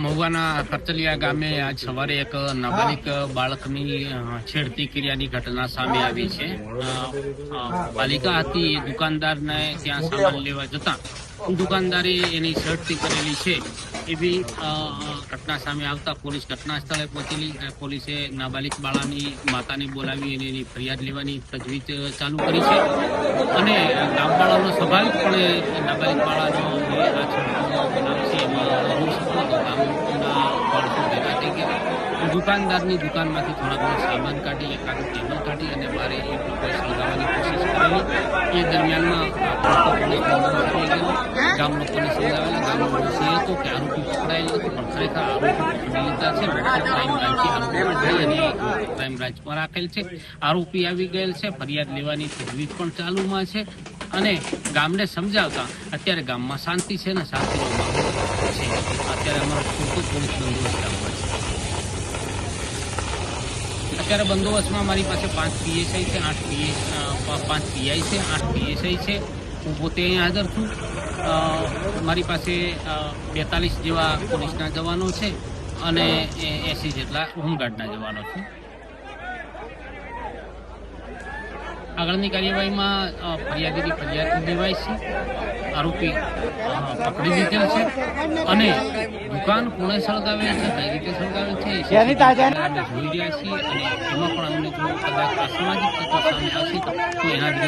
મહુવાના કરચલિયા ગામે આજ સવારે એક નાબાલિગ બાળકની છેડતી ક્રિયાની ઘટના સામે આવી છે. બાલિકા હતી એ દુકાનદારને ત્યાં સામાન લેવા જતા દુકાનદારે એની છેડતી કરેલી છે એવી ઘટના સામે આવતા પોલીસ ઘટના સ્થળે પહોંચેલી. પોલીસે નાબાલિગ બાળાની માતાને બોલાવી અને એની ફરિયાદ લેવાની તજવીજ ચાલુ કરી છે અને ગામવાળાનો સ્વાભાવિકપણે નાબાલિગ બાળાનો આ છેડતીનો બનાવ છે એમાં દુકાનદારની દુકાનમાંથી થોડા ઘણા સામાન કાઢી એકાદ ટેબલ કાઢી અને મારે એ લોકોએ સમજાવવાની કોશિશ કરેલી. એ દરમિયાનમાં ગામ લોકોને સમજાવેલા. ગામ લોકો હતો કે આરોપી પકડાયેલ નથી પણ ખરેખર આરોપી પકડી લીધા છે. ક્રાઇમ બ્રાન્ચમાં રાખેલ છે. આરોપી આવી ગયેલ છે. ફરિયાદ લેવાની તજવીજ પણ ચાલુમાં છે અને ગામને સમજાવતા અત્યારે ગામમાં શાંતિ છે ને શાંતિનો માહોલ છે. અત્યારે અમારો પૂરતો પોલીસ બંદોબસ્ત ગામમાં છે. અત્યારે બંદોબસ્તમાં મારી પાસે 5 PSI છે, 5 PI છે, 8 PSI છે. હું પોતે અહીંયા હાજર છું. મારી પાસે 42 જેવા પોલીસના જવાનો છે અને 80 જેટલા હોમગાર્ડના જવાનો છે. આગળની કાર્યવાહીમાં ફરિયાદીની ફરિયાદ લેવાય છે. આરોપી પકડી લીધેલ છે અને દુકાન કોણે સળગાવેલ છે, કઈ રીતે સળગાવેલ છે જોઈ રહ્યા છીએ અને એમાં પણ અમને જો કદાચ અસામાજિક તત્વો સામે આવશે તો એના વિરુદ્ધ